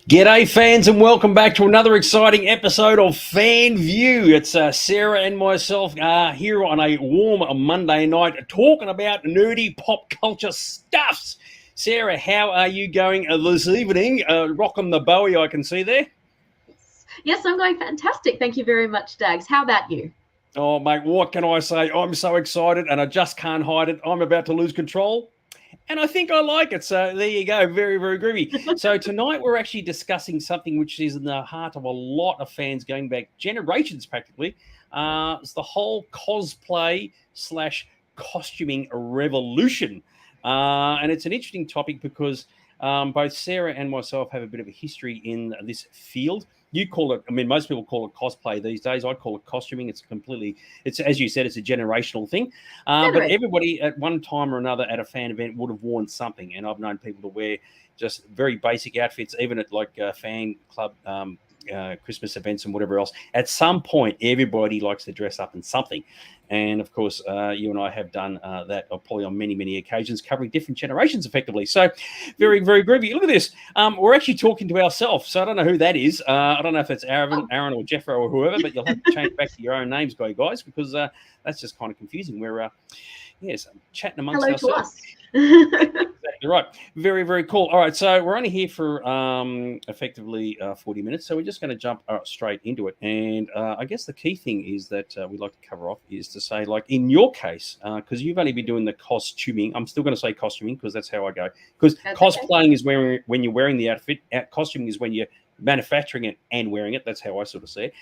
G'day, fans, and welcome back to another exciting episode of Fan View. It's Sarah and myself here on a warm Monday night talking about nerdy pop culture stuffs. Sarah, how are you going this evening? Rocking the Bowie, I can see there. Yes, I'm going fantastic. Thank you very much, Dags. How about you? Oh, mate, what can I say? I'm so excited and I just can't hide it. I'm about to lose control. And I think I like it. So there you go. Very, very groovy. So tonight we're actually discussing something which is in the heart of a lot of fans going back generations practically. It's the whole cosplay slash costuming revolution. And it's an interesting topic because both Sarah and myself have a bit of a history in this field. You call it, I mean, most people call it cosplay these days. I call it costuming. It's as you said, it's a generational thing. But everybody at one time or another at a fan event would have worn something. And I've known people to wear just very basic outfits, even at like fan club Christmas events and whatever else. At some point, everybody likes to dress up in something. And of course, you and I have done that probably on many, many occasions, covering different generations effectively. So very, very groovy. Look at this. We're actually talking to ourselves. So I don't know who that is. I don't know if it's Aaron or Jeffro or whoever, but you'll have to change back to your own names, guys, because that's just kind of confusing. We're chatting amongst ourselves. Exactly right. Very, very cool. All right, so we're only here for effectively 40 minutes, so we're just going to jump straight into it. And I guess the key thing is that we'd like to cover off is to say, like in your case, because you've only been doing the costuming. I'm still going to say costuming because that's how I go. Because cosplaying is when you're wearing the outfit. Costuming is when you're manufacturing it and wearing it. That's how I sort of see it.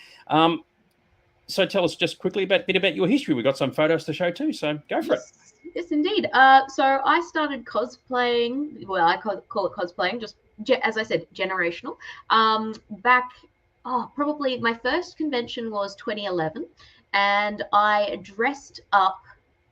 So tell us just quickly a bit about your history. We've got some photos to show too, so go for it. Yes, indeed. So I started cosplaying. Well, I call it cosplaying, just as I said, generational. Probably my first convention was 2011, and I dressed up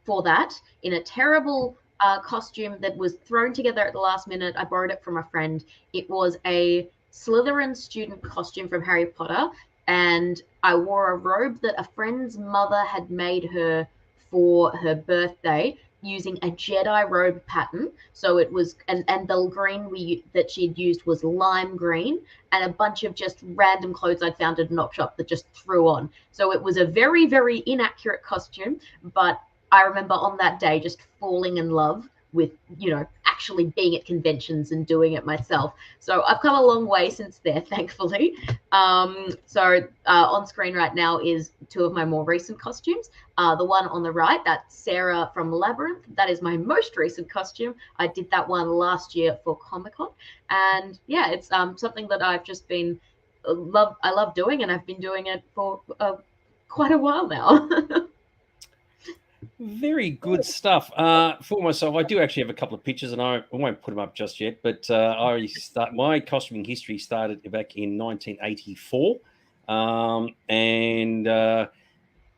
for that in a terrible costume that was thrown together at the last minute. I borrowed it from a friend. It was a Slytherin student costume from Harry Potter, and I wore a robe that a friend's mother had made her for her birthday using a Jedi robe pattern. So it was, and the green that she'd used was lime green, and a bunch of just random clothes I'd found at an op shop that just threw on. So it was a very, very inaccurate costume, but I remember on that day just falling in love with, actually being at conventions and doing it myself. So I've come a long way since there, thankfully. On screen right now is two of my more recent costumes. The one on the right, that's Sarah from Labyrinth. That is my most recent costume. I did that one last year for Comic-Con. And yeah, it's something that I've just been I love doing, and I've been doing it for quite a while now. Very good stuff. For myself, I do actually have a couple of pictures, and I won't put them up just yet. But my costuming history started back in 1984, and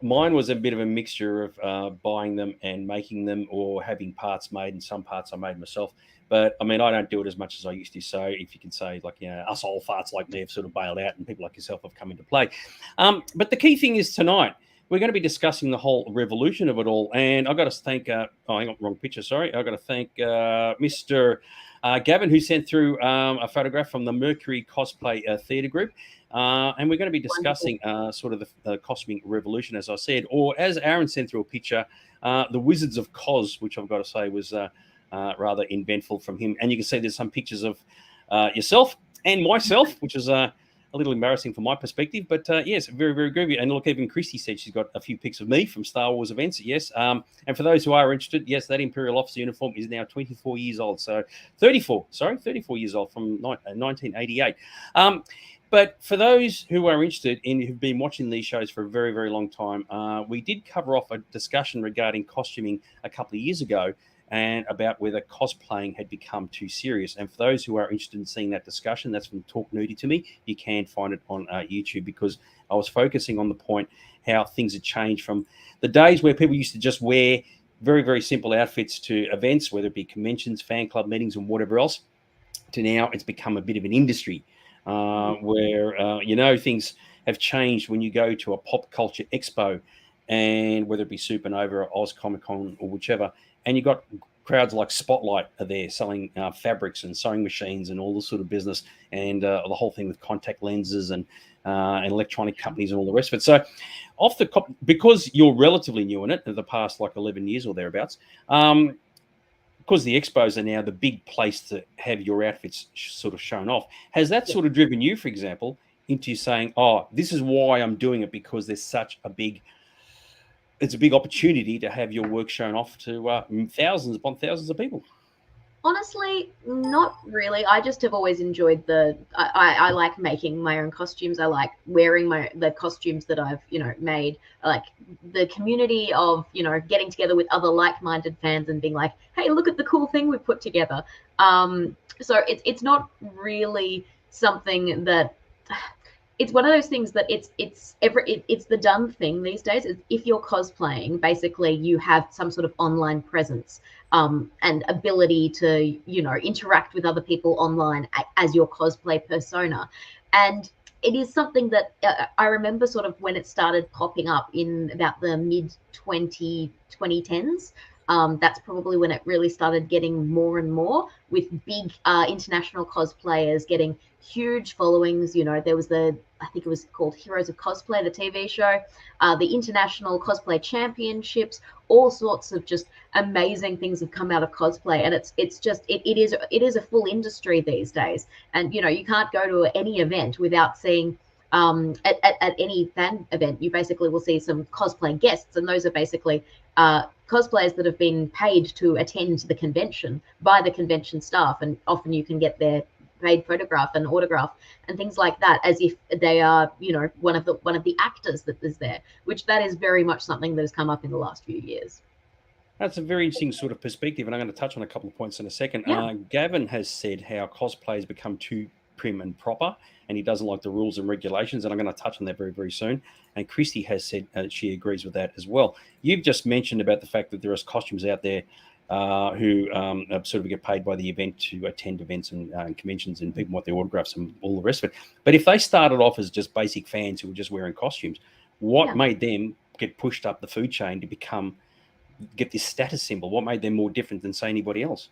mine was a bit of a mixture of buying them and making them, or having parts made, and some parts I made myself. But I mean, I don't do it as much as I used to. So if you can say, like, us old farts like me have sort of bailed out, and people like yourself have come into play. But the key thing is tonight, we're going to be discussing the whole revolution of it all. And I've got to thank, hang on, wrong picture, sorry. I've got to thank Mr. Gavin, who sent through a photograph from the Mercury Cosplay Theatre Group. And we're going to be discussing sort of the costuming revolution, as I said, or as Aaron sent through a picture, the Wizards of Cos, which I've got to say was rather inventful from him. And you can see there's some pictures of yourself and myself, which is a little embarrassing from my perspective, but yes, very, very groovy. And look, even Christy said she's got a few pics of me from Star Wars events. Yes. And for those who are interested, yes, that Imperial Officer uniform is now 24 years old. So 34 years old from 1988. But for those who are interested and who've been watching these shows for a very, very long time, we did cover off a discussion regarding costuming a couple of years ago, and about whether cosplaying had become too serious. And for those who are interested in seeing that discussion, that's from Talk Nerdy to Me. You can find it on YouTube, because I was focusing on the point how things had changed from the days where people used to just wear very, very simple outfits to events, whether it be conventions, fan club meetings, and whatever else, to now it's become a bit of an industry where, things have changed when you go to a pop culture expo, and whether it be Supernova or Oz Comic Con or whichever, and you've got crowds like Spotlight are there selling fabrics and sewing machines and all this sort of business, and the whole thing with contact lenses and electronic companies and all the rest of it. So, because you're relatively new in it, in the past like 11 years or thereabouts, because the expos are now the big place to have your outfits sort of shown off. Has that sort of driven you, for example, into saying, "Oh, this is why I'm doing it, because there's such a big." It's a big opportunity to have your work shown off to thousands upon thousands of people. Honestly, not really. I just have always enjoyed I like making my own costumes. I like wearing the costumes that I've, made. I like the community of, getting together with other like-minded fans and being like, hey, look at the cool thing we put together. So it's not really something that it's one of those things that it's the done thing these days. If you're cosplaying, basically you have some sort of online presence and ability to interact with other people online as your cosplay persona. And it is something that I remember sort of when it started popping up in about the mid 2010s. That's probably when it really started getting more and more, with big international cosplayers getting huge followings. There was I think it was called Heroes of Cosplay, the TV show, the International Cosplay Championships, all sorts of just amazing things have come out of cosplay. And it is a full industry these days. And, you can't go to any event without seeing at any fan event, you basically will see some cosplay guests, and those are basically cosplayers that have been paid to attend the convention by the convention staff, and often you can get their paid photograph and autograph and things like that, as if they are, one of the actors that is there, which that is very much something that has come up in the last few years. That's a very interesting sort of perspective, and I'm going to touch on a couple of points in a second. Yeah. Gavin has said how cosplay has become too prim and proper, and he doesn't like the rules and regulations, and I'm going to touch on that very, very soon. And Christy has said she agrees with that as well. You've just mentioned about the fact that there are costumes out there who sort of get paid by the event to attend events and conventions, and people want their autographs and all the rest of it. But if they started off as just basic fans who were just wearing costumes, what made them get pushed up the food chain to get this status symbol? What made them more different than, say, anybody else?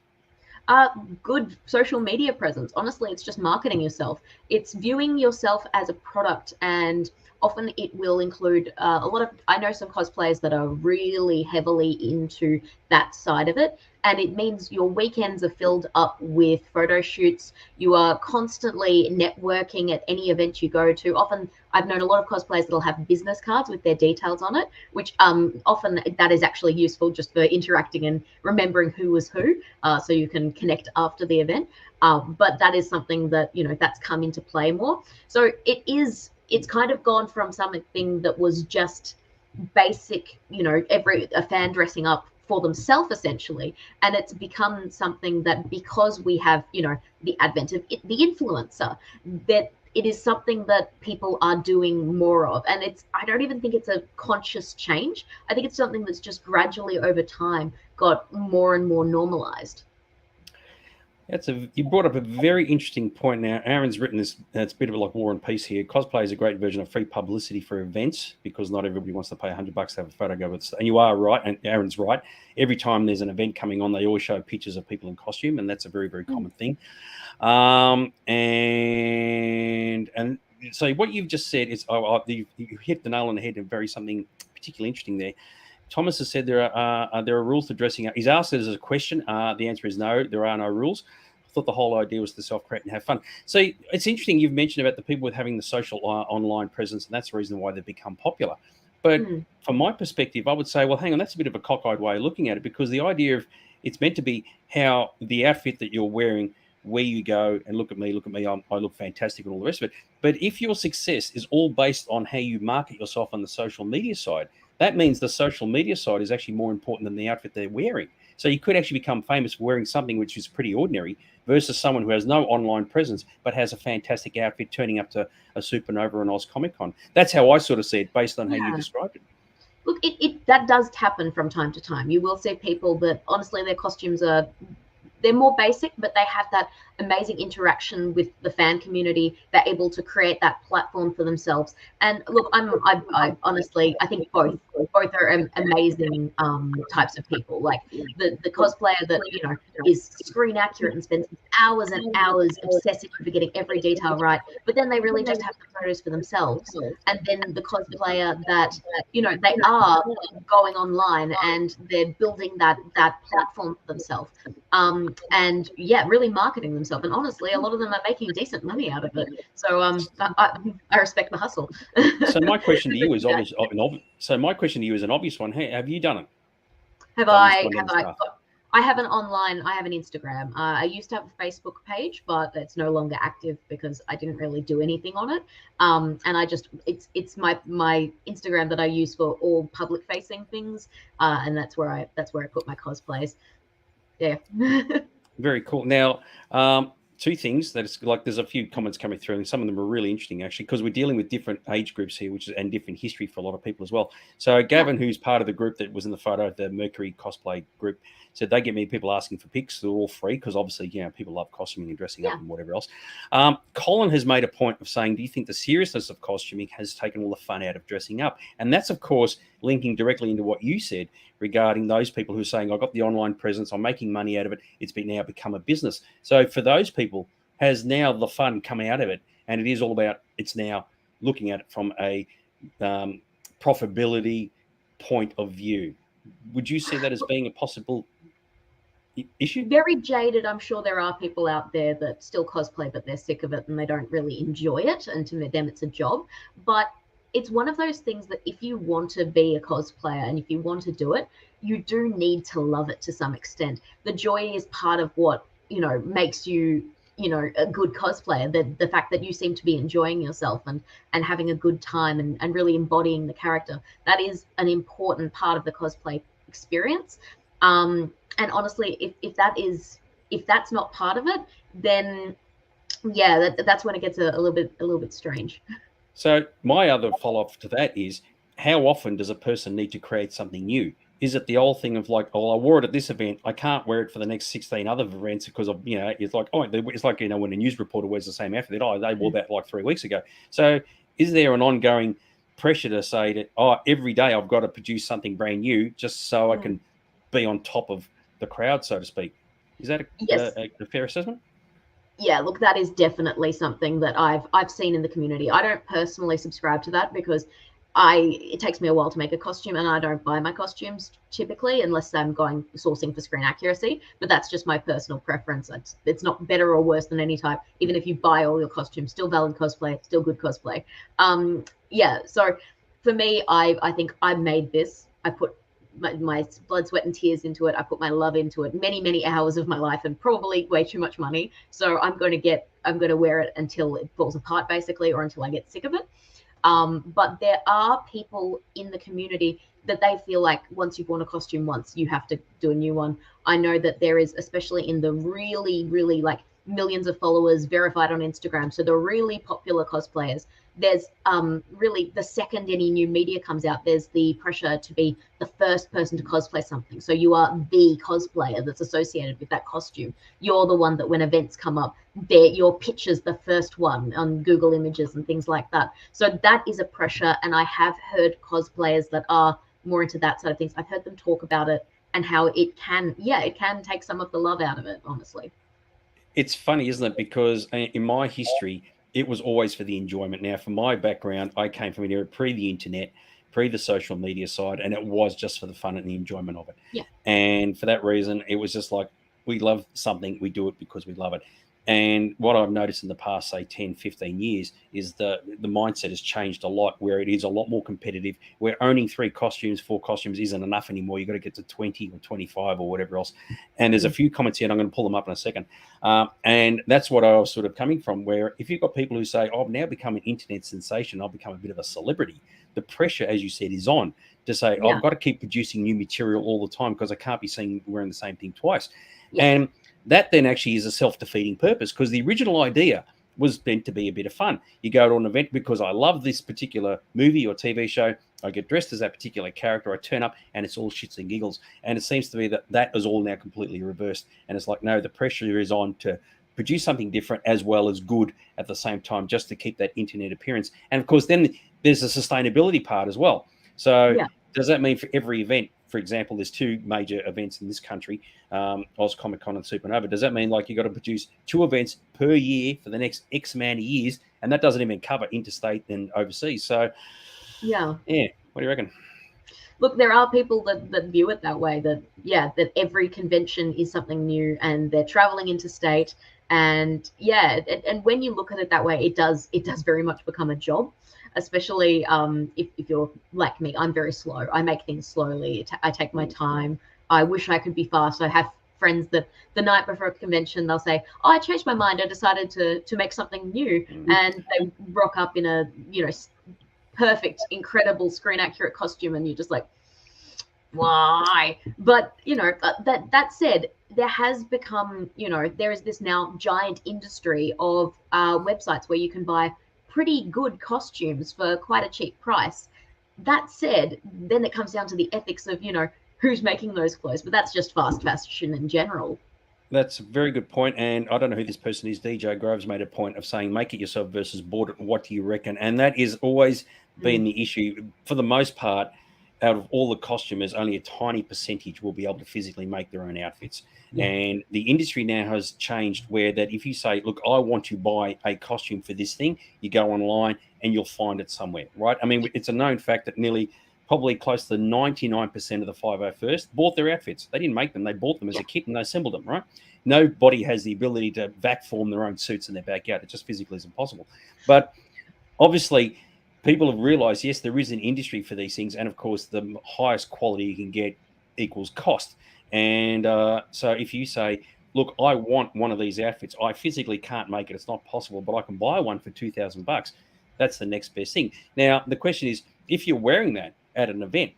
Good social media presence. Honestly, it's just marketing yourself. It's viewing yourself as a product, and often it will include a lot of, I know some cosplayers that are really heavily into that side of it, and it means your weekends are filled up with photo shoots. You are constantly networking at any event you go to. Often I've known a lot of cosplayers that'll have business cards with their details on it, which often that is actually useful just for interacting and remembering who was who, so you can connect after the event. But that is something that, that's come into play more. So it's kind of gone from something that was just basic, a fan dressing up for themselves essentially, and it's become something that, because we have, the advent of the influencer, that it is something that people are doing more of. And I don't even think it's a conscious change. I think it's something that's just gradually over time got more and more normalized. You brought up a very interesting point. Now, Aaron's written this. It's a bit of like War and Peace here. Cosplay is a great version of free publicity for events, because not everybody wants to pay $100 to have a photo go with. And you are right, and Aaron's right. Every time there's an event coming on, they always show pictures of people in costume, and that's a very, very common thing. And so what you've just said is, you hit the nail on the head, and something particularly interesting there. Thomas has said there are rules to dressing up. He's asked it as a question. The answer is no, there are no rules. I thought the whole idea was to self-create and have fun. So it's interesting you've mentioned about the people with having the social online presence, and that's the reason why they've become popular. But from my perspective, I would say, well, hang on, that's a bit of a cockeyed way of looking at it, because the idea of it's meant to be how the outfit that you're wearing, where you go and look at me, I look fantastic and all the rest of it. But if your success is all based on how you market yourself on the social media side, that means the social media side is actually more important than the outfit they're wearing. So you could actually become famous for wearing something which is pretty ordinary, versus someone who has no online presence but has a fantastic outfit turning up to a Supernova or an Oz Comic Con. That's how I sort of see it, based on how you described it. Look, that does happen from time to time. You will see people that honestly their costumes are they're more basic, but they have that amazing interaction with the fan community. They're able to create that platform for themselves. And look, I honestly, I think both are amazing types of people. Like the cosplayer that, you know, is screen accurate and spends hours and hours obsessing over getting every detail right, but then they really just have the photos for themselves. And then the cosplayer that, you know, they are going online and they're building that platform for themselves, and yeah, really marketing themselves. And honestly, a lot of them are making decent money out of it. So I respect the hustle. So my question to you is Yeah. obvious. So my question to you is an obvious one. Hey, have you done it? Have Done this I content have I stuff? I have an online, I have an Instagram. I used to have a Facebook page, but it's no longer active because I didn't really do anything on it. And I just, it's my Instagram that I use for all public facing things. And that's where I put my cosplays. Yeah. Very cool. Now, two things that it's like there's a few comments coming through, and some of them are really interesting actually, because we're dealing with different age groups here, which is and different history for a lot of people as well. So Gavin, who's part of the group that was in the photo of the Mercury cosplay group, said they get me people asking for pics. They're all free because obviously, you know, people love costuming and dressing up and whatever else. Colin has made a point of saying, do you think the seriousness of costuming has taken all the fun out of dressing up? And that's, of course, linking directly into what you said regarding those people who are saying, I've got the online presence, I'm making money out of it, it's now become a business. So for those people, has now the fun come out of it? And it is all about, it's now looking at it from a profitability point of view. Would you see that as being a possible issue? Very jaded. I'm sure there are people out there that still cosplay, but they're sick of it and they don't really enjoy it. And to them, it's a job. But it's one of those things that if you want to be a cosplayer and if you want to do it, you do need to love it to some extent. The joy is part of what, you know, makes you, you know, a good cosplayer. The fact that you seem to be enjoying yourself and having a good time and really embodying the character. That is an important part of the cosplay experience. And honestly, if that's not part of it, then yeah, that's when it gets a little bit strange. So my other follow-up to that is, how often does a person need to create something new? Is it the old thing of like, oh, I wore it at this event, I can't wear it for the next 16 other events because of, you know, it's like, oh, it's like, you know, when a news reporter wears the same outfit, oh, they wore that like 3 weeks ago. So is there an ongoing pressure to say that, oh, every day I've got to produce something brand new just so I can be on top of the crowd, so to speak? Is that a fair assessment? Yeah, look, that is definitely something that I've seen in the community. I don't personally subscribe to that because it takes me a while to make a costume and I don't buy my costumes typically unless I'm going sourcing for screen accuracy. But that's just my personal preference. It's not better or worse than any type. Even if you buy all your costumes, still valid cosplay, still good cosplay. Yeah, so for me, I think I made this. I put my blood, sweat, and tears into it. I put my love into it, many hours of my life, and probably way too much money. So I'm going to wear it until it falls apart, basically, or until I get sick of it. But there are people in the community that they feel like once you've worn a costume once, you have to do a new one. I know that there is, especially in the really like millions of followers verified on Instagram, so the really popular cosplayers, there's really the second any new media comes out, there's the pressure to be the first person to cosplay something. So you are the cosplayer that's associated with that costume. You're the one that when events come up, your picture's the first one on Google Images and things like that. So that is a pressure, and I have heard cosplayers that are more into that side of things. I've heard them talk about it and how it can take some of the love out of it, honestly. It's funny, isn't it? Because in my history, it was always for the enjoyment. Now, from my background, I came from an era pre the internet, pre the social media side, and it was just for the fun and the enjoyment of it. Yeah. And for that reason, it was just like, we love something, we do it because we love it. And what I've noticed in the past, say 10, 15 years is the mindset has changed a lot, where it is a lot more competitive, where owning 4 costumes isn't enough anymore. You've got to get to 20 or 25 or whatever else. And there's a few comments here, and I'm going to pull them up in a second. And that's what I was sort of coming from, where if you've got people who say, oh, I've now become an internet sensation, I've become a bit of a celebrity, the pressure, as you said, is on to say, oh, I've got to keep producing new material all the time because I can't be seen wearing the same thing twice. Yeah. And that then actually is a self-defeating purpose, because the original idea was meant to be a bit of fun. You go to an event because I love this particular movie or TV show. I get dressed as that particular character. I turn up and it's all shits and giggles. And it seems to be that is all now completely reversed. And it's like, no, the pressure is on to produce something different as well as good at the same time, just to keep that internet appearance. And of course, then there's a sustainability part as well. So does that mean for every event, for example, there's 2 major events in this country, Oz Comic Con and Supernova. Does that mean like you got to produce 2 events per year for the next X amount of years? And that doesn't even cover interstate and overseas. So yeah, what do you reckon? Look, there are people that view it that way, that every convention is something new and they're traveling interstate. And and when you look at it that way, it does very much become a job, especially if you're like me. I'm very slow. I make things slowly. I take my time. I wish I could be fast. I have friends that the night before a convention, they'll say, oh, I changed my mind. I decided to make something new. And they rock up in a, perfect, incredible screen accurate costume, and you're just like, why? But that said, there has become, there is this now giant industry of websites where you can buy pretty good costumes for quite a cheap price. That said, then it comes down to the ethics of who's making those clothes, but that's just fast fashion in general. That's a very good point. And I don't know who this person is. DJ Groves made a point of saying, make it yourself versus bought it. What do you reckon? And that is always been the issue. For the most part, out of all the costumers, only a tiny percentage will be able to physically make their own outfits. And the industry now has changed where that if you say, look, I want to buy a costume for this thing, you go online and you'll find it somewhere, right? I mean, it's a known fact that probably close to 99% of the 501st bought their outfits. They didn't make them. They bought them as a kit and they assembled them, right? Nobody has the ability to vac form their own suits in their backyard. It just physically is impossible. But obviously, people have realized, yes, there is an industry for these things. And of course, the highest quality you can get equals cost. And so if you say, look, I want one of these outfits, I physically can't make it. It's not possible, but I can buy one for $2,000. That's the next best thing. Now, the question is, if you're wearing that at an event,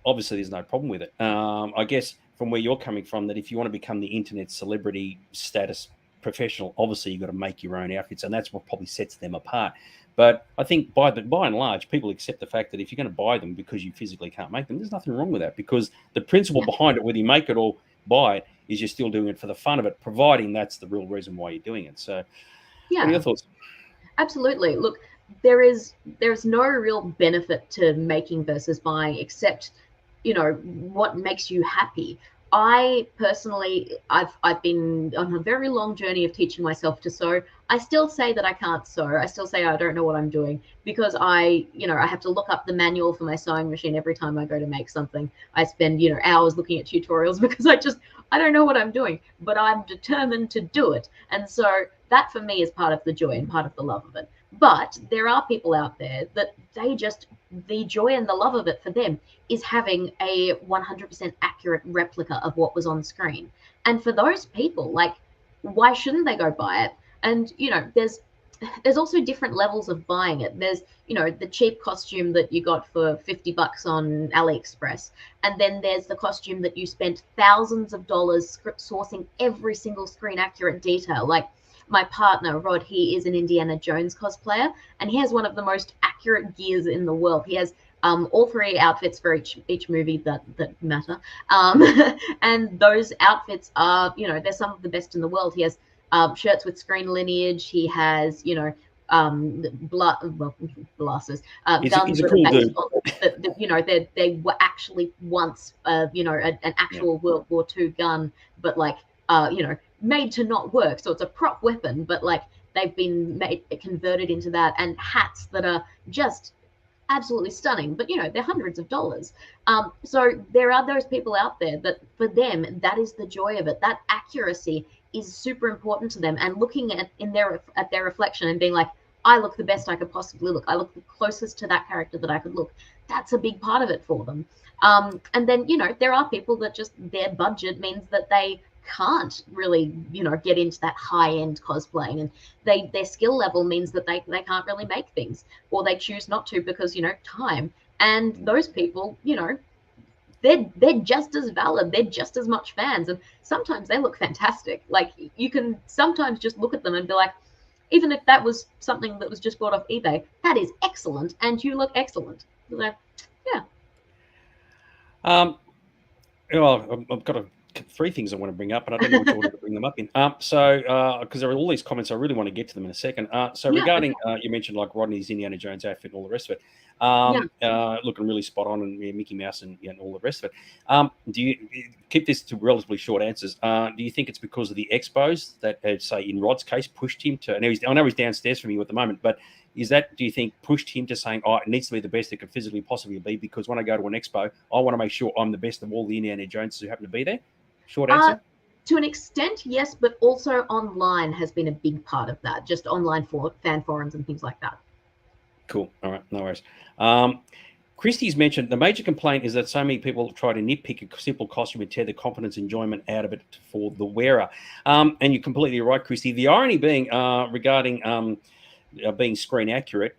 obviously there's no problem with it. I guess from where you're coming from, that if you want to become the internet celebrity status professional, obviously you've got to make your own outfits, and that's what probably sets them apart. But I think by and large, people accept the fact that if you're going to buy them because you physically can't make them, there's nothing wrong with that, because the principle behind it, whether you make it or buy it, is you're still doing it for the fun of it, providing that's the real reason why you're doing it. So what are your thoughts? Absolutely. Look, there's no real benefit to making versus buying, except what makes you happy. I personally, I've been on a very long journey of teaching myself to sew. I still say that I can't sew. I still say I don't know what I'm doing, because I have to look up the manual for my sewing machine every time I go to make something. I spend hours looking at tutorials because I don't know what I'm doing, but I'm determined to do it. And so that for me is part of the joy and part of the love of it. But there are people out there that the joy and the love of it for them is having a 100% accurate replica of what was on screen. And for those people, like, why shouldn't they go buy it? And, there's also different levels of buying it. There's, the cheap costume that you got for $50 on AliExpress. And then there's the costume that you spent thousands of dollars sourcing every single screen accurate detail. Like, my partner, Rod, he is an Indiana Jones cosplayer, and he has one of the most accurate gears in the world. He has all 3 outfits for each movie that matter. And those outfits are, they're some of the best in the world. He has shirts with screen lineage. He has, blasters, guns with a base that they were actually once, an actual World War II gun, but made to not work. So it's a prop weapon, but they've been converted into that, and hats that are just absolutely stunning, but they're hundreds of dollars. So there are those people out there that for them, that is the joy of it. That accuracy is super important to them, and looking at their reflection and being like, I look the best I could possibly look. I look the closest to that character that I could look. That's a big part of it for them. And then, there are people that just their budget means that they can't really, get into that high-end cosplaying, and their skill level means that they can't really make things, or they choose not to because, time. And those people, they're just as valid. They're just as much fans. And sometimes they look fantastic. Like, you can sometimes just look at them and be like, even if that was something that was just bought off eBay, that is excellent, and you look excellent. So, yeah. Well, I've got three things I want to bring up, and I don't know which order to bring them up in. Because there are all these comments, I really want to get to them in a second. So Yeah, regarding, okay. you mentioned like Rodney's Indiana Jones outfit and all the rest of it, Yeah. looking really spot on, and Mickey Mouse and all the rest of it. Do you keep this to relatively short answers? Do you think it's because of the expos that, say, in Rod's case, pushed him to? Now I know he's downstairs from you at the moment, but do you think, pushed him to saying, oh, it needs to be the best it could physically possibly be, because when I go to an expo, I want to make sure I'm the best of all the Indiana Joneses who happen to be there? Short answer. To an extent, yes, but also online has been a big part of that. Just online fan forums and things like that. Cool. All right. No worries. Christie's mentioned the major complaint is that so many people try to nitpick a simple costume and tear the confidence, enjoyment out of it for the wearer. And you're completely right, Christy. The irony being regarding being screen accurate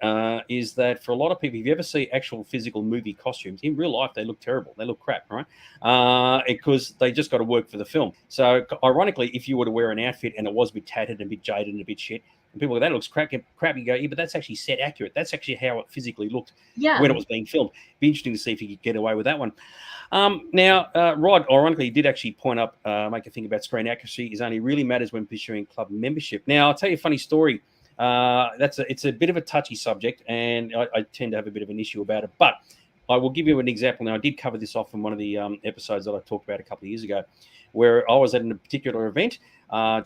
is that for a lot of people, if you ever see actual physical movie costumes, in real life, they look terrible. They look crap, right? Because they just got to work for the film. So ironically, if you were to wear an outfit and it was a bit tattered and a bit jaded and a bit shit, and people go, that looks crap, you go, yeah, but that's actually set accurate. That's actually how it physically looked when it was being filmed. Be interesting to see if you could get away with that one. Now, Rod, ironically, did actually point up, make a thing about screen accuracy is only really matters when pursuing club membership. Now, I'll tell you a funny story. It's a bit of a touchy subject, and I tend to have a bit of an issue about it. But I will give you an example. Now, I did cover this off in one of the episodes that I talked about a couple of years ago, where I was at a particular event,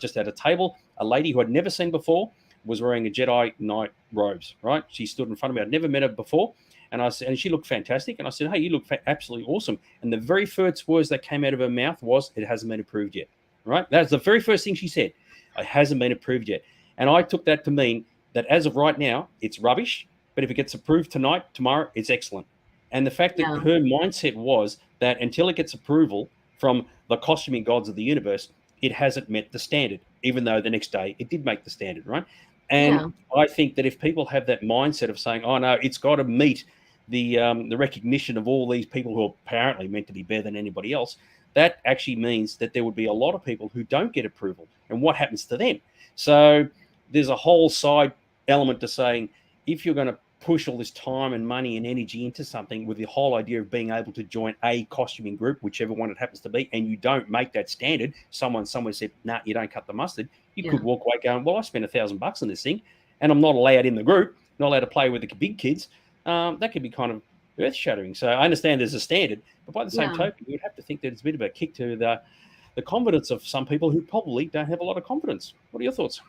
just at a table. A lady who I'd never seen before was wearing a Jedi Knight robes, right? She stood in front of me. I'd never met her before. And I said, and she looked fantastic. And I said, hey, you look absolutely awesome. And the very first words that came out of her mouth was, it hasn't been approved yet, right? That's the very first thing she said. It hasn't been approved yet. And I took that to mean that as of right now, it's rubbish. But if it gets approved tonight, tomorrow, it's excellent. And the fact that her mindset was that until it gets approval from the costuming gods of the universe, it hasn't met the standard, even though the next day it did make the standard, right? And I think that if people have that mindset of saying, oh, no, it's got to meet the recognition of all these people who are apparently meant to be better than anybody else, that actually means that there would be a lot of people who don't get approval. And what happens to them? So there's a whole side element to saying, if you're going to push all this time and money and energy into something with the whole idea of being able to join a costuming group, whichever one it happens to be, and you don't make that standard, someone somewhere said, nah, you don't cut the mustard, you could walk away going, well, I spent $1,000 on this thing and I'm not allowed in the group, not allowed to play with the big kids. That could be kind of earth-shattering. So I understand there's a standard, but by the same token, you'd have to think that it's a bit of a kick to the confidence of some people who probably don't have a lot of confidence. What are your thoughts?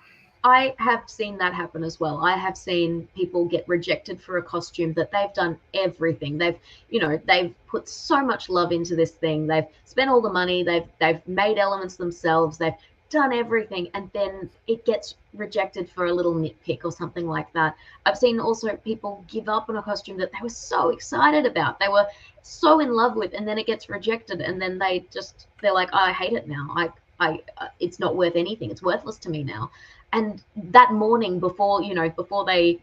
I have seen that happen as well. I have seen people get rejected for a costume that they've done everything. They've put so much love into this thing. They've spent all the money. They've made elements themselves. They've done everything, and then it gets rejected for a little nitpick or something like that. I've seen also people give up on a costume that they were so excited about. They were so in love with, and then it gets rejected, and then they're like, oh, I hate it now. It's not worth anything. It's worthless to me now. And that morning before they,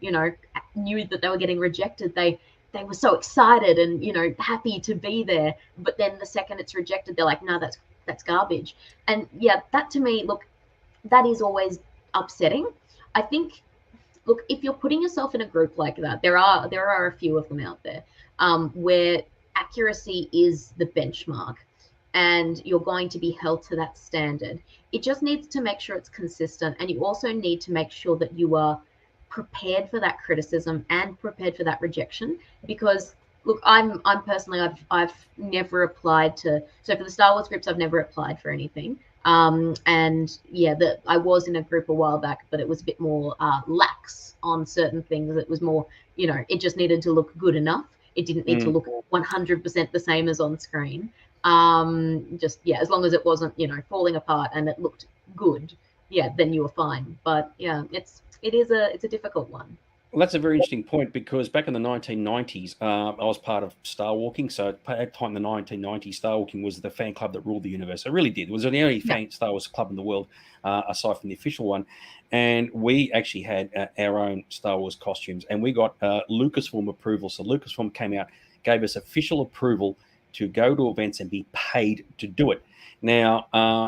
knew that they were getting rejected, they were so excited and, happy to be there. But then the second it's rejected, they're like, no, that's garbage. And yeah, that to me, look, that is always upsetting. I think, look, if you're putting yourself in a group like that, there are a few of them out there where accuracy is the benchmark and you're going to be held to that standard. It just needs to make sure it's consistent, and you also need to make sure that you are prepared for that criticism and prepared for that rejection. Because look, I'm personally, I've never applied to, so for the Star Wars groups, I've never applied for anything. And yeah, I was in a group a while back, but it was a bit more lax on certain things. It was more, it just needed to look good enough. It didn't need to look 100% the same as on screen. As long as it wasn't, falling apart and it looked good, then you were fine. But yeah, it's a difficult one. Well, that's a very interesting point, because back in the 1990s, I was part of Star Walking. So at that time, in the 1990s, Star Walking was the fan club that ruled the universe. It really did. It was the only fan Star Wars club in the world, aside from the official one. And we actually had our own Star Wars costumes, and we got Lucasfilm approval. So Lucasfilm came out, gave us official approval to go to events and be paid to do it. Now,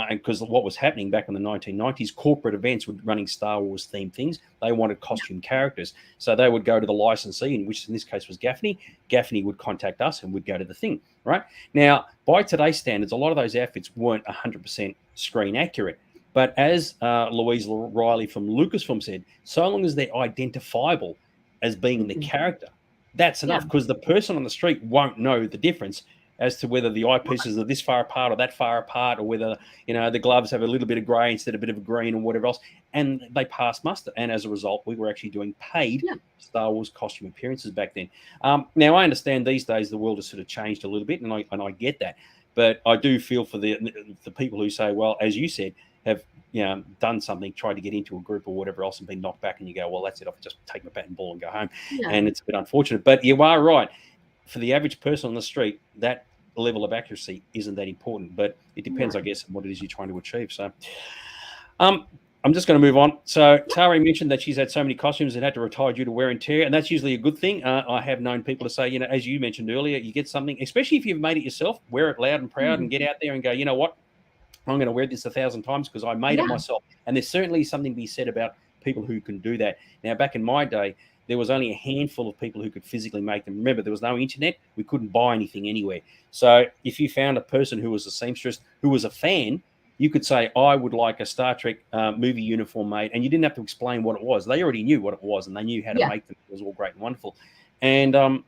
because what was happening back in the 1990s, corporate events were running Star Wars themed things. They wanted costume characters. So they would go to the licensee, which in this case was Gaffney. Gaffney would contact us and we'd go to the thing, right? Now, by today's standards, a lot of those outfits weren't 100% screen accurate. But as Louise Riley from Lucasfilm said, so long as they're identifiable as being the character, that's enough, because the person on the street won't know the difference as to whether the eyepieces are this far apart or that far apart, or whether, the gloves have a little bit of grey instead of a bit of green or whatever else. And they passed muster. And as a result, we were actually doing paid Star Wars costume appearances back then. Now, I understand these days the world has sort of changed a little bit, and I get that. But I do feel for the people who say, well, as you said, have done something, tried to get into a group or whatever else, and been knocked back, and you go, well, that's it, I'll just take my bat and ball and go home. And it's a bit unfortunate. But you are right. For the average person on the street, that level of accuracy isn't that important. But it depends, I guess, on what it is you're trying to achieve. So I'm just going to move on. So Tari mentioned that she's had so many costumes and had to retire due to wear and tear, and that's usually a good thing. I have known people to say, as you mentioned earlier, you get something, especially if you've made it yourself, wear it loud and proud and get out there and go, you know what, I'm going to wear this 1,000 times because I made it myself. And there's certainly something to be said about people who can do that. Now, back in my day, there was only a handful of people who could physically make them. Remember, there was no internet. We couldn't buy anything anywhere. So if you found a person who was a seamstress, who was a fan, you could say, I would like a Star Trek movie uniform made. And you didn't have to explain what it was. They already knew what it was, and they knew how to make them. It was all great and wonderful. And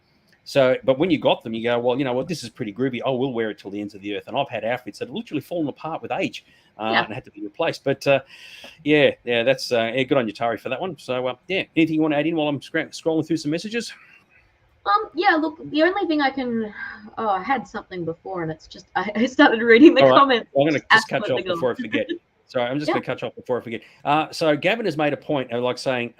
but when you got them, you go, well, you know what, this is pretty groovy. Oh, we'll wear it till the ends of the earth. And I've had outfits that have literally fallen apart with age and had to be replaced. But that's good on you, Tari, for that one. So anything you want to add in while I'm scrolling through some messages? Look, the only thing I can, I had something before, and it's just I started reading the comments. I'm going to just cut you off before I forget. Sorry, I'm just going to cut you off before I forget. So Gavin has made a point of saying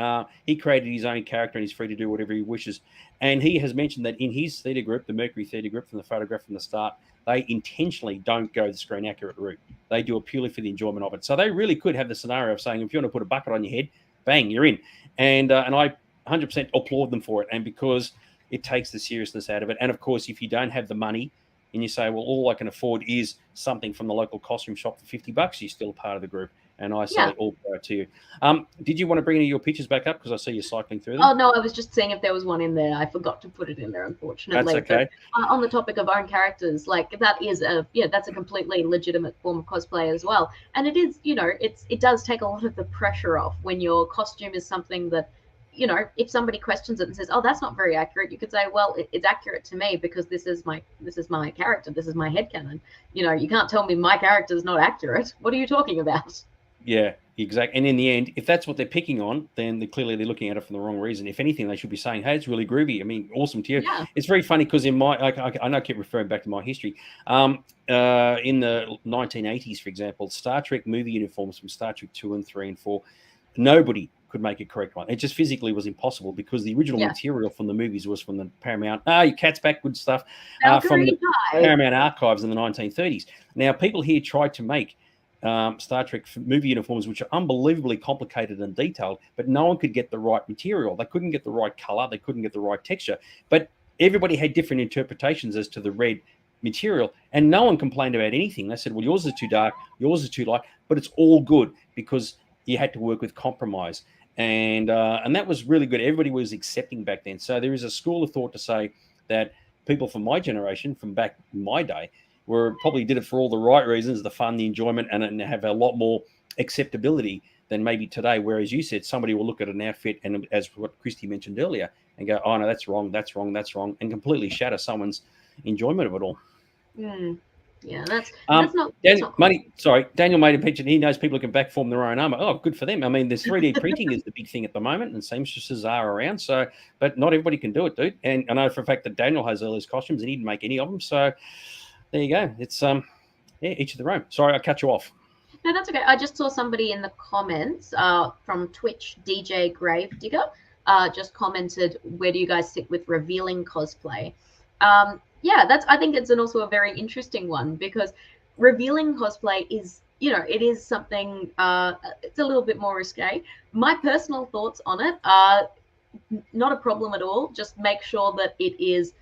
he created his own character and he's free to do whatever he wishes. And he has mentioned that in his theatre group, the Mercury Theatre Group, from the photograph from the start, they intentionally don't go the screen accurate route. They do it purely for the enjoyment of it. So they really could have the scenario of saying, if you want to put a bucket on your head, bang, you're in. And I 100% applaud them for it. And because it takes the seriousness out of it. And of course, if you don't have the money, and you say, well, all I can afford is something from the local costume shop for $50, you're still a part of the group. And I say all power to you. Did you want to bring any of your pictures back up? Because I see you cycling through them. Oh, no, I was just seeing if there was one in there. I forgot to put it in there, unfortunately. That's okay. But, on the topic of own characters, that is that's a completely legitimate form of cosplay as well. And it is, it does take a lot of the pressure off when your costume is something that, if somebody questions it and says, oh, that's not very accurate, you could say, well, it's accurate to me because this is my character, this is my headcanon. You can't tell me my character is not accurate. What are you talking about? Yeah, exactly. And in the end, if that's what they're picking on, then they're looking at it for the wrong reason. If anything, they should be saying, hey, it's really groovy. I mean, awesome to you. Yeah. It's very funny because I know I keep referring back to my history. In the 1980s, for example, Star Trek movie uniforms from Star Trek 2 and 3 and 4, nobody could make a correct one. It just physically was impossible because the original material from the movies was from the Paramount, your cat's back, good stuff, from the Paramount archives in the 1930s. Now, people here tried to make Star Trek movie uniforms, which are unbelievably complicated and detailed, but no one could get the right material. They couldn't get the right color. They couldn't get the right texture. But everybody had different interpretations as to the red material, and no one complained about anything. They said, well, yours is too dark, yours is too light, but it's all good because you had to work with compromise. And that was really good. Everybody was accepting back then. So there is a school of thought to say that people from my generation, from back in my day, probably did it for all the right reasons, the fun, the enjoyment, and have a lot more acceptability than maybe today. Whereas you said somebody will look at an outfit, and as what Christy mentioned earlier, and go, oh, no, that's wrong, that's wrong, that's wrong, and completely shatter someone's enjoyment of it all. Yeah, that's not cool. Daniel made a mention. He knows people who can backform their own armor. Oh, good for them. I mean, there's 3D printing is the big thing at the moment, and seamstresses are around. So, but not everybody can do it, dude. And I know for a fact that Daniel has all his costumes, and he didn't make any of them. So, there you go. It's each of their own. Sorry, I cut you off. No, that's okay. I just saw somebody in the comments from Twitch, DJ Gravedigger, just commented, where do you guys sit with revealing cosplay? I think it's also a very interesting one, because revealing cosplay is, it is something, it's a little bit more risque. My personal thoughts on it are not a problem at all. Just make sure that it is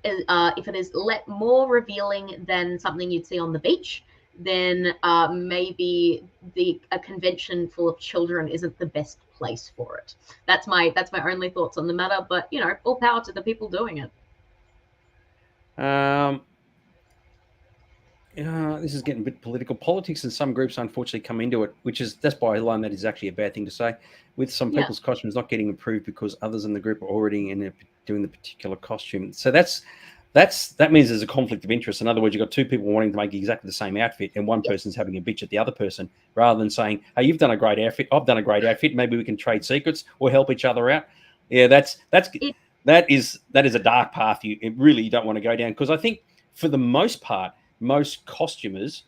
if it is more revealing than something you'd see on the beach, then maybe a convention full of children isn't the best place for it. That's my only thoughts on the matter. But all power to the people doing it. This is getting a bit political. Politics in some groups unfortunately come into it, that's by alone that is actually a bad thing to say. With some people's costumes not getting approved because others in the group are already doing the particular costume. So that means there's a conflict of interest. In other words, you've got two people wanting to make exactly the same outfit, and one person's having a bitch at the other person, rather than saying, "Hey, you've done a great outfit. I've done a great outfit. Maybe we can trade secrets or help each other out." Yeah, that is a dark path you really don't want to go down, because I think for the most part, most cosplayers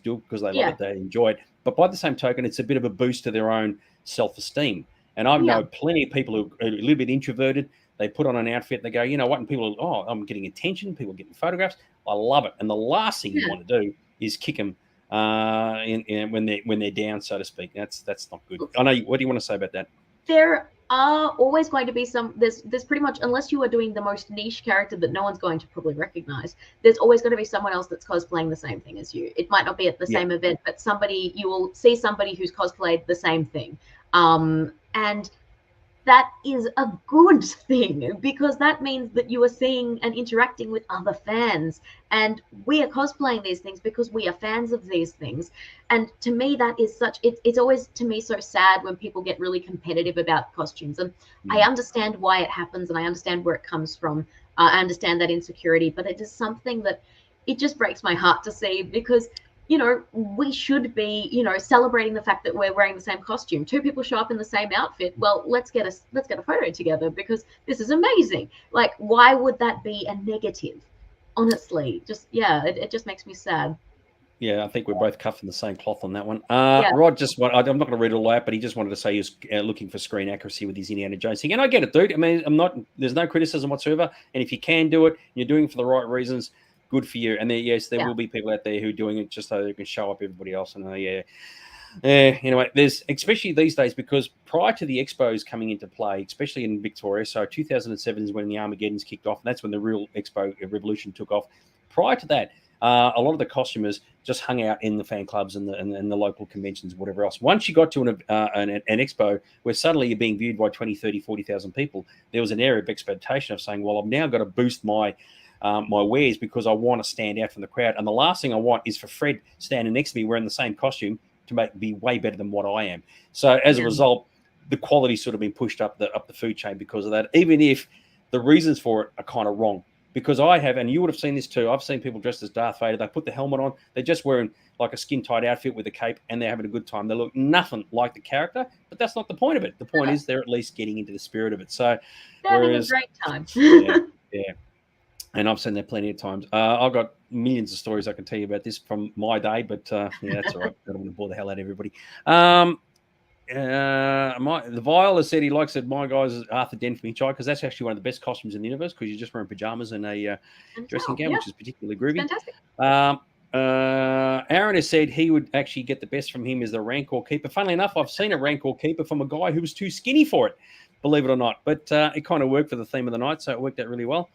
do it because they love it, they enjoy it. But by the same token, it's a bit of a boost to their own self-esteem. And I know plenty of people who are a little bit introverted. They put on an outfit, they go, you know what? And people, I'm getting attention. People are getting photographs. I love it. And the last thing you want to do is kick them when they're down, so to speak. That's not good. I know. What do you want to say about that? There are always going to be there's pretty much, unless you are doing the most niche character that no one's going to probably recognize, there's always going to be someone else that's cosplaying the same thing as you. It might not be at the same event, but you will see somebody who's cosplayed the same thing. And that is a good thing, because that means that you are seeing and interacting with other fans, and we are cosplaying these things because we are fans of these things. And to me, that is it's always, to me, so sad when people get really competitive about costumes. And I understand why it happens, and I understand where it comes from. I understand that insecurity, but it is something that it just breaks my heart to see, because we should be, celebrating the fact that we're wearing the same costume. Two people show up in the same outfit. Well, let's get a photo together, because this is amazing. Like, why would that be a negative? Honestly, it just makes me sad. Yeah, I think we're both cuffing the same cloth on that one. Rod I'm not going to read it all out, but he just wanted to say he was looking for screen accuracy with his Indiana Jones thing. And I get it, dude. I mean, there's no criticism whatsoever. And if you can do it, you're doing it for the right reasons, good for you. And there will be people out there who are doing it just so they can show up everybody else. And anyway, there's, especially these days, because prior to the expos coming into play, especially in Victoria, so 2007 is when the Armageddon's kicked off, and that's when the real expo revolution took off. Prior to that, a lot of the costumers just hung out in the fan clubs and the local conventions, whatever else. Once you got to an expo where suddenly you're being viewed by 20, 30, 40,000 people, there was an area of expectation of saying, well, I've now got to boost my wares because I want to stand out from the crowd. And the last thing I want is for Fred standing next to me wearing the same costume to be way better than what I am. So as a result, the quality's sort of been pushed up the food chain because of that, even if the reasons for it are kind of wrong. Because I have, and you would have seen this too, I've seen people dressed as Darth Vader. They put the helmet on. They're just wearing like a skin-tight outfit with a cape, and they're having a good time. They look nothing like the character, but that's not the point of it. The point is they're at least getting into the spirit of it. So, having a great time. yeah. And I've seen that plenty of times. I've got millions of stories I can tell you about this from my day, but that's all right. I don't want to bore the hell out of everybody. The Vile has said he likes it. My guys is Arthur Dent from Hitchhiker, because that's actually one of the best costumes in the universe, because you're just wearing pajamas and a dressing gown, which is particularly groovy. Fantastic. Aaron has said he would actually get the best from him as the Rancor Keeper. Funnily enough, I've seen a Rancor Keeper from a guy who was too skinny for it, believe it or not. But it kind of worked for the theme of the night, so it worked out really well.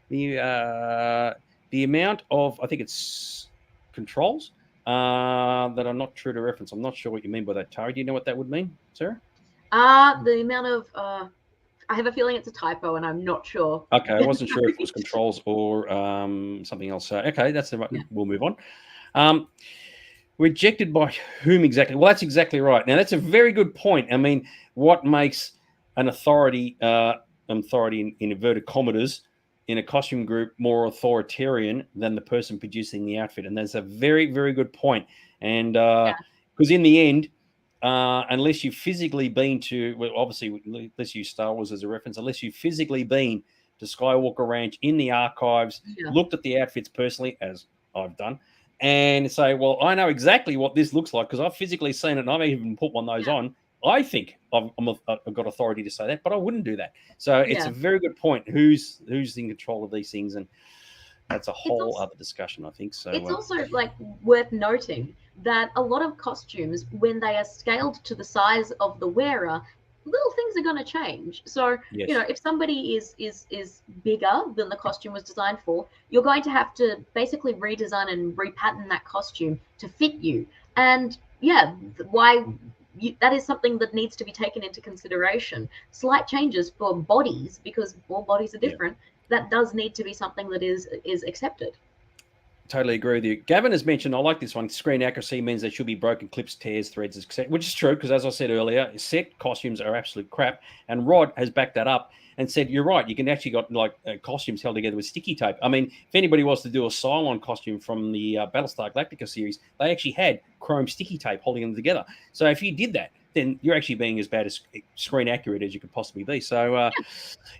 The amount of, I think it's controls that are not true to reference. I'm not sure what you mean by that, Tara. Do you know what that would mean, Sarah? The amount of, I have a feeling it's a typo, and I'm not sure. Okay, I wasn't sure if it was controls or something else. So, okay, that's the right. Yeah. We'll move on. Rejected by whom exactly? Well, that's exactly right. Now, that's a very good point. I mean, what makes an authority in inverted commas, in a costume group more authoritarian than the person producing the outfit? And that's a very, very good point. And because in the end, unless you've physically been to, well, obviously, let's use Star Wars as a reference, unless you've physically been to Skywalker Ranch in the archives, looked at the outfits personally, as I've done, and say, well, I know exactly what this looks like because I've physically seen it and I've even put one of those on. I think I've got authority to say that, but I wouldn't do that. So it's a very good point. Who's in control of these things? And that's a whole other discussion, I think. So it's also like worth noting that a lot of costumes, when they are scaled to the size of the wearer, little things are going to change. So, Yes. if somebody is bigger than the costume was designed for, you're going to have to basically redesign and repattern that costume to fit you. And yeah, why that is something that needs to be taken into consideration. Slight changes for bodies, because all bodies are Yeah. different. That does need to be something that is accepted. Totally agree with you. Gavin has mentioned, I like this one. Screen accuracy means there should be broken clips, tears, threads, etc., which is true because, as I said earlier, set costumes are absolute crap. And Rod has backed that up and said, "You're right. You can actually got like costumes held together with sticky tape. I mean, if anybody wants to do a Cylon costume from the Battlestar Galactica series, they actually had chrome sticky tape holding them together. So if you did that, then you're actually being as bad as screen accurate as you could possibly be. So,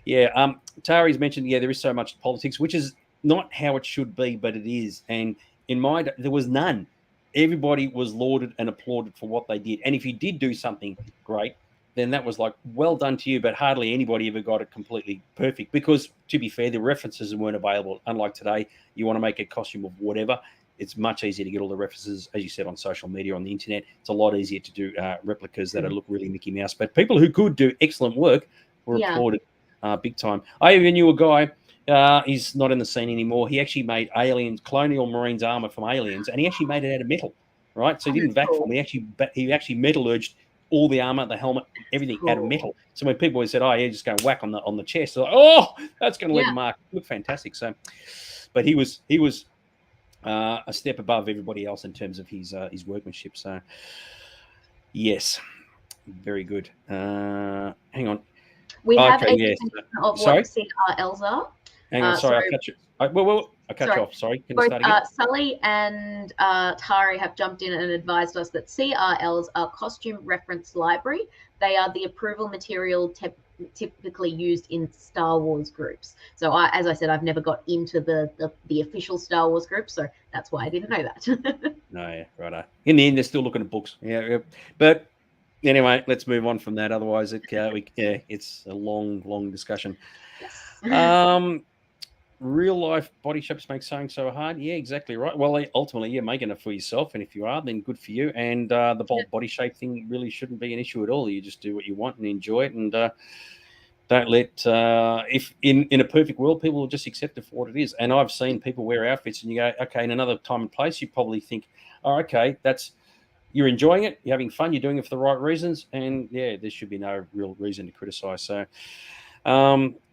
yeah. Tari's mentioned, yeah, there is so much politics, which is not how it should be, but it is. And in my, there was none. Everybody was lauded and applauded for what they did. And if you did do something great, then that was like, well done to you. But hardly anybody ever got it completely perfect because, to be fair, the references weren't available. Unlike today, you want to make a costume of whatever. It's much easier to get all the references, as you said, on social media, on the internet. It's a lot easier to do replicas that look really Mickey Mouse. But people who could do excellent work were Yeah. applauded big time. I even knew a guy. He's not in the scene anymore. He actually made aliens, colonial marines armor from aliens, and he actually made it out of metal. Right, so he didn't vac form. He actually metallurged all the armor, the helmet, everything out of metal. So when people said, "Oh, yeah, just go whack on the chest," they're like, "Oh, that's going to leave a mark." It looked fantastic. So, but he was a step above everybody else in terms of his workmanship. So, yes, very good. Hang on. We have a yes. definition of Sorry? what CRLs are. Hang on, sorry, I cut you. Well, I cut you off. Sorry, can you Both start again? Sully and Tari have jumped in and advised us that CRLs are costume reference library. They are the approval material typically used in Star Wars groups. So, as I said, I've never got into the official Star Wars group, so that's why I didn't know that. No, yeah, right. In the end, they're still looking at books. Yeah. But anyway, let's move on from that. Otherwise, it's a long discussion. Yes. Real life body shapes make sewing so hard. Yeah, exactly right. Well, ultimately, you're making it for yourself, and if you are, then good for you. And the bold body shape thing really shouldn't be an issue at all. You just do what you want and enjoy it, and don't let if in a perfect world, people will just accept it for what it is. And I've seen people wear outfits, and you go, okay, in another time and place, you probably think, oh, okay, you're enjoying it, you're having fun, you're doing it for the right reasons, and yeah, there should be no real reason to criticize. So.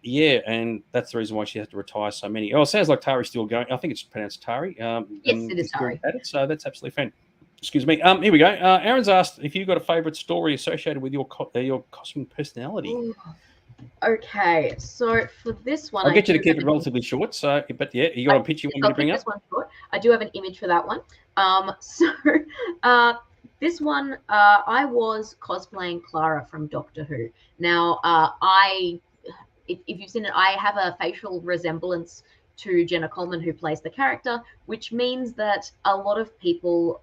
Yeah, and that's the reason why she has to retire so many. Oh, it sounds like Tari's still going. I think it's pronounced Tari. Yes, it is Tari. At it, so that's absolutely fine. Excuse me. Here we go. Aaron's asked if you've got a favourite story associated with your costume personality. Ooh. Okay, so for this one, I'll get you to keep it relatively short. So, but yeah, you got a picture you want me to bring up? This one short. I do have an image for that one. This one, I was cosplaying Clara from Doctor Who. Now, if you've seen it, I have a facial resemblance to Jenna Coleman, who plays the character, which means that a lot of people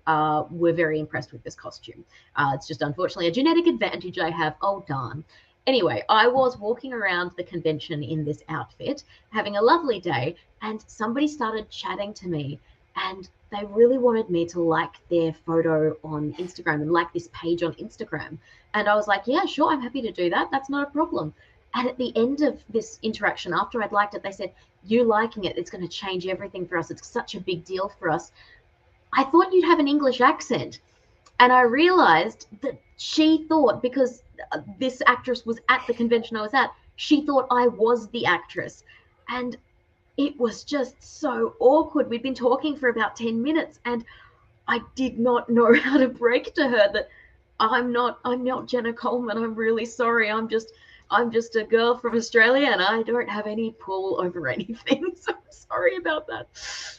were very impressed with this costume. It's just unfortunately a genetic advantage I have. Oh, darn. Anyway, I was walking around the convention in this outfit, having a lovely day, and somebody started chatting to me, and they really wanted me to like their photo on Instagram and like this page on Instagram. And I was like, yeah, sure, I'm happy to do that. That's not a problem. And at the end of this interaction, after I'd liked it, they said, you liking it, it's going to change everything for us. It's such a big deal for us. I thought you'd have an English accent. And I realized that she thought, because this actress was at the convention I was at, she thought I was the actress. And it was just so awkward. We'd been talking for about 10 minutes, and I did not know how to break to her that I'm not Jenna Coleman. I'm really sorry. I'm just a girl from Australia, and I don't have any pull over anything. So I'm sorry about that.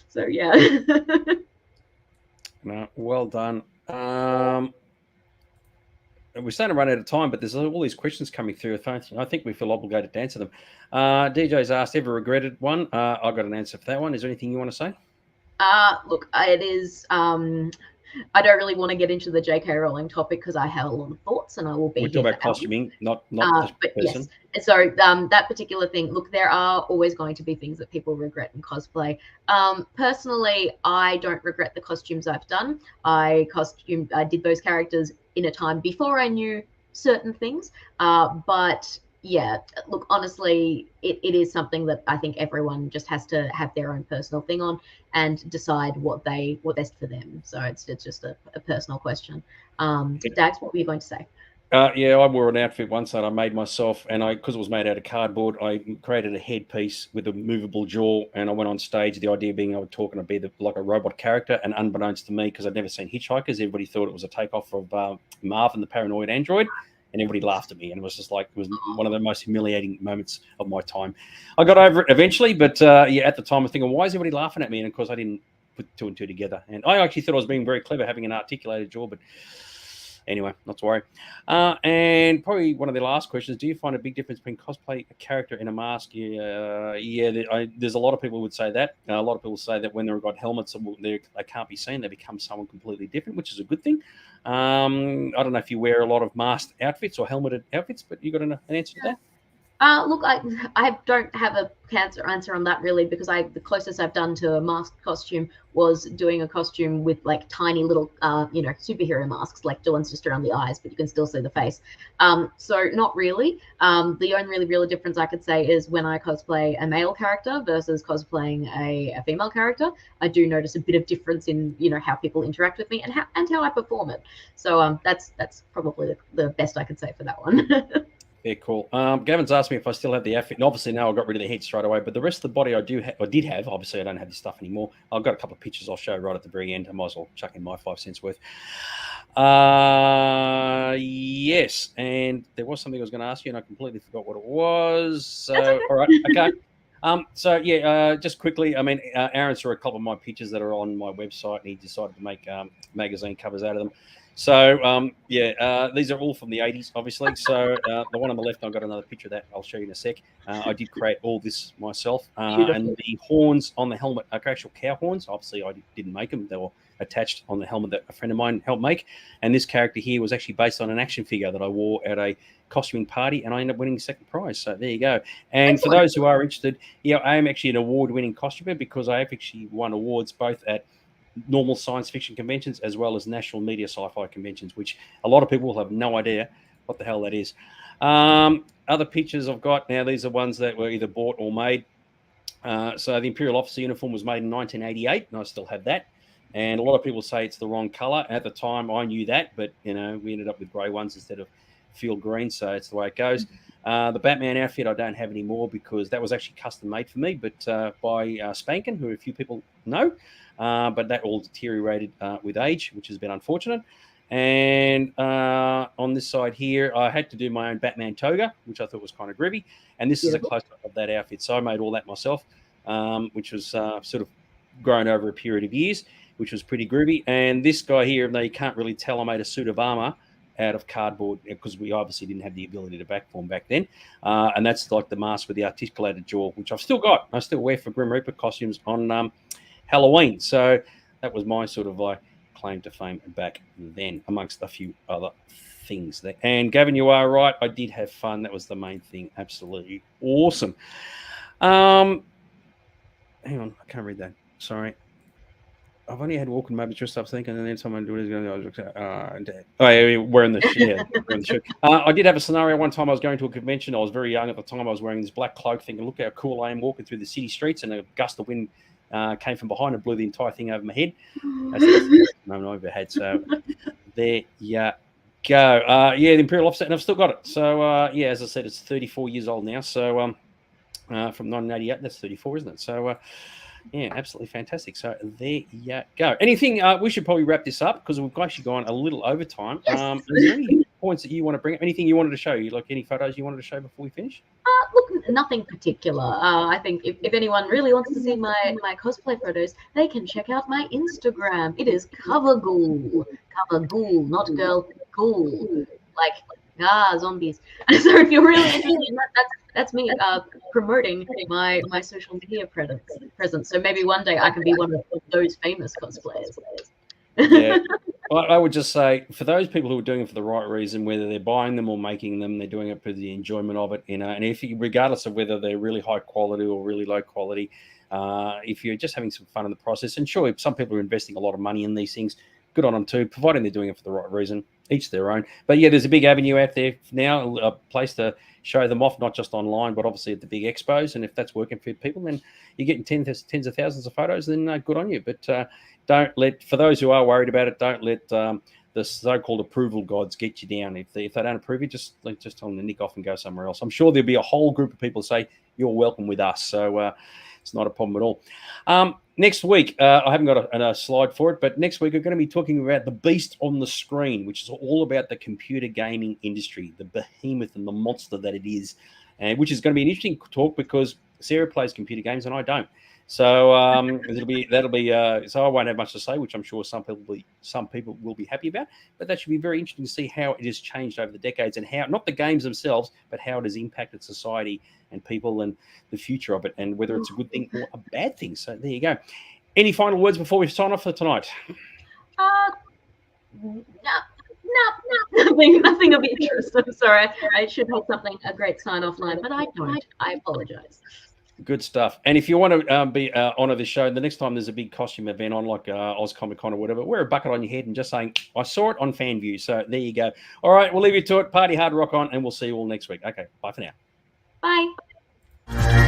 So yeah. No, well done. We're starting to run out of time, but there's all these questions coming through. I think we feel obligated to answer them. DJ's asked, ever regretted one? I got an answer for that one. Is there anything you want to say? Look, it is. I don't really want to get into the J.K. Rowling topic because I have a lot of thoughts, and I will be. We're talking about costuming, not the person. Yes. So that particular thing. Look, there are always going to be things that people regret in cosplay. Personally, I don't regret the costumes I've done. I did those characters in a time before I knew certain things. But yeah, look, honestly, it is something that I think everyone just has to have their own personal thing on and decide what best for them. So it's just a personal question. Dax, what were you going to say? Yeah, I wore an outfit once that I made myself, and because it was made out of cardboard, I created a headpiece with a movable jaw, and I went on stage. The idea being I would talk and I'd be like a robot character, and unbeknownst to me, because I'd never seen Hitchhikers, everybody thought it was a takeoff of Marvin the Paranoid Android, and everybody laughed at me, and it was just like it was one of the most humiliating moments of my time. I got over it eventually, but yeah, at the time I was thinking, why is everybody laughing at me? And of course, I didn't put two and two together, and I actually thought I was being very clever having an articulated jaw, but anyway, not to worry. And probably one of the last questions: do you find a big difference between cosplay a character in a mask? There's a lot of people would say that. A lot of people say that when they've got helmets, they can't be seen. They become someone completely different, which is a good thing. I don't know if you wear a lot of masked outfits or helmeted outfits, but you got an answer to that? Look, I don't have a answer on that really, because the closest I've done to a masked costume was doing a costume with like tiny little superhero masks, like the ones just around the eyes, but you can still see the face. So not really. The only really difference I could say is when I cosplay a male character versus cosplaying a female character, I do notice a bit of difference in how people interact with me and how I perform it. So that's probably the best I could say for that one. Yeah, cool. Gavin's asked me if I still have the outfit, and obviously now I got rid of the head straight away. But the rest of the body I did have. Obviously, I don't have this stuff anymore. I've got a couple of pictures I'll show right at the very end. I might as well chuck in my 5 cents worth. Yes, and there was something I was going to ask you, and I completely forgot what it was. So, Okay. all right, okay. Just quickly, I mean, Aaron saw a couple of my pictures that are on my website, and he decided to make magazine covers out of them. So, these are all from the 80s, obviously. So, the one on the left, I've got another picture of that I'll show you in a sec. I did create all this myself. And the horns on the helmet are actual cow horns. Obviously, I didn't make them. They were attached on the helmet that a friend of mine helped make. And this character here was actually based on an action figure that I wore at a costuming party, and I ended up winning second prize. So there you go. And for those who are interested, I am actually an award-winning costumer because I have actually won awards both at normal science fiction conventions as well as national media sci-fi conventions, which a lot of people will have no idea what the hell that is. Other pictures I've got now, these are ones that were either bought or made. So the Imperial Officer uniform was made in 1988, and I still have that. And a lot of people say it's the wrong color. At the time, I knew that, but we ended up with grey ones instead of field green, so it's the way it goes. The Batman outfit I don't have anymore because that was actually custom made for me, but by Spankin, who a few people know. But that all deteriorated with age, which has been unfortunate. And on this side here, I had to do my own Batman toga, which I thought was kind of groovy. And this is a close-up of that outfit. So I made all that myself, which was sort of grown over a period of years, which was pretty groovy. And this guy here, even though you can't really tell, I made a suit of armor out of cardboard because we obviously didn't have the ability to backform back then. And that's like the mask with the articulated jaw, which I've still got. I still wear for Grim Reaper costumes on Halloween. So that was my sort of claim to fame back then, amongst a few other things. And Gavin, you are right. I did have fun. That was the main thing. Absolutely awesome. Hang on, I can't read that. Sorry. I've only had walking moments just up thinking, and then someone do it. Wearing the shirt. I did have a scenario one time. I was going to a convention. I was very young at the time. I was wearing this black cloak, thinking, "Look how cool I am walking through the city streets." And a gust of wind came from behind and blew the entire thing over my head. That's the moment I've ever had. So there you go. The Imperial Offset, and I've still got it. So as I said, it's 34 years old now. So from 1988, that's 34, isn't it? So. Absolutely fantastic. So there you go. Anything we should probably wrap this up because we've actually gone a little over time. Yes. Is there any points that you want to bring up? Anything you wanted to show? You like any photos you wanted to show before we finish? Look, nothing particular. I think if anyone really wants to see my cosplay photos, they can check out my Instagram. It is Coverghoul. Coverghoul, not girl, ghoul. Like zombies. So if you're really interested, that's me promoting my social media presence. So maybe one day I can be one of those famous cosplayers. Yeah. I would just say for those people who are doing it for the right reason, whether they're buying them or making them, they're doing it for the enjoyment of it. And if regardless of whether they're really high quality or really low quality, if you're just having some fun in the process, and sure, some people are investing a lot of money in these things, good on them too, providing they're doing it for the right reason. Each their own. But yeah, there's a big avenue out there now, a place to show them off, not just online, but obviously at the big expos. And if that's working for people, then you're getting tens of thousands of photos, then good on you. But don't let, for those who are worried about it, don't let the so-called approval gods get you down. If they don't approve you, just tell them to nick off and go somewhere else. I'm sure there'll be a whole group of people say, you're welcome with us. So it's not a problem at all. Next week, I haven't got a slide for it, but next week we're going to be talking about the beast on the screen, which is all about the computer gaming industry, the behemoth and the monster that it is, and which is going to be an interesting talk because Sarah plays computer games and I don't. So that'll be so I won't have much to say, which I'm sure some people will be happy about. But that should be very interesting to see how it has changed over the decades and how not the games themselves, but how it has impacted society and people and the future of it, and whether it's a good thing or a bad thing. So there you go. Any final words before we sign off for tonight? Nothing of interest. I'm sorry. I should have a great sign-off line, but I don't. I apologize. Good stuff. And if you want to be honor this show, the next time there's a big costume event on, like Oz Comic Con or whatever, wear a bucket on your head and just saying, I saw it on FanView. So there you go. All right, we'll leave you to it. Party hard, rock on, and we'll see you all next week. Okay, bye for now. Bye.